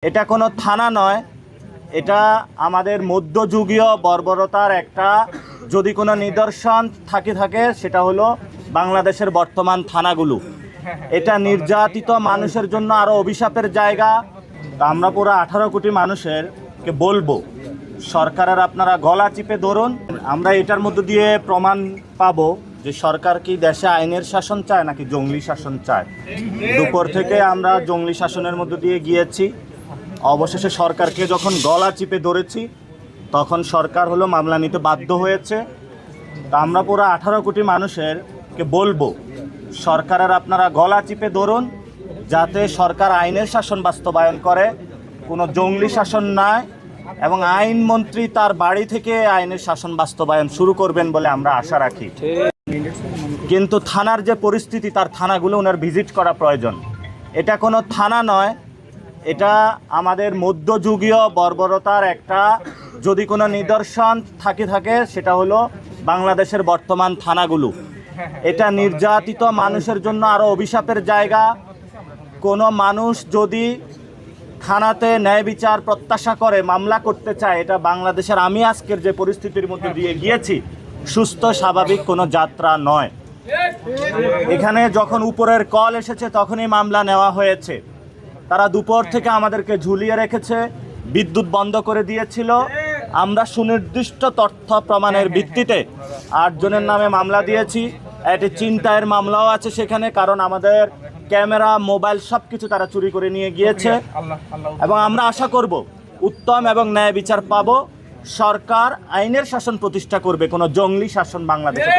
এটা কোনো থানা নয়, এটা আমাদের মধ্যযুগীয় বর্বরতার একটা যদি কোনো নিদর্শন থাকে সেটা হলো বাংলাদেশের বর্তমান থানাগুলো। এটা নির্যাতিত মানুষের জন্য আরও অভিশাপের জায়গা। আমরা পুরো 18 কোটি মানুষেরকে বলবো, সরকারের আপনারা গলা চিপে ধরুন। আমরা এটার মধ্য দিয়ে প্রমাণ পাবো যে সরকার কি দেশে আইনের শাসন চায় নাকি জঙ্গলি শাসন চায়। দুপুর থেকে আমরা জঙ্গলি শাসনের মধ্য দিয়ে গিয়েছি, অবশেষে সরকারকে যখন গলা চিপে ধরেছি তখন সরকার হলো মামলা নিতে বাধ্য হয়েছে। তা আমরা পুরো 18 কোটি মানুষেরকে বলবো, সরকারের আপনারা গলা চিপে ধরুন, যাতে সরকার আইনের শাসন বাস্তবায়ন করে, কোনো জঙ্গলি শাসন নয়, এবং আইনমন্ত্রী তার বাড়ি থেকে আইনের শাসন বাস্তবায়ন শুরু করবেন বলে আমরা আশা রাখি। কিন্তু থানার যে পরিস্থিতি, তার থানাগুলো ওনার ভিজিট করা প্রয়োজন। এটা কোনো থানা নয়, এটা আমাদের মধ্যযুগীয় বর্বরতার একটা যদি কোনো নিদর্শন থাকে সেটা হলো বাংলাদেশের বর্তমান থানাগুলো। এটা নির্যাতিত মানুষের জন্য আরও অভিশাপের জায়গা। কোনো মানুষ যদি থানাতে ন্যায় বিচার প্রত্যাশা করে মামলা করতে চায়, এটা বাংলাদেশের আমি আজকের যে পরিস্থিতির মধ্যে দিয়ে গিয়েছি সুস্থ স্বাভাবিক কোনো যাত্রা নয়। এখানে যখন উপরের কল এসেছে তখনই মামলা নেওয়া হয়েছে। তারা দুপুর থেকে আমাদেরকে ঝুলিয়ে রেখেছে, বিদ্যুৎ বন্ধ করে দিয়েছিল। আমরা সুনির্দিষ্ট তথ্য প্রমাণের ভিত্তিতে 8 জনের নামে মামলা দিয়েছি। একটি ছিনতাইয়ের মামলাও আছে সেখানে, কারণ আমাদের ক্যামেরা, মোবাইল সব কিছু তারা চুরি করে নিয়ে গিয়েছে। এবং আমরা আশা করব উত্তম এবং ন্যায় বিচার পাবো। সরকার আইনের শাসন প্রতিষ্ঠা করবে, কোনো জঙ্গলি শাসন বাংলাদেশে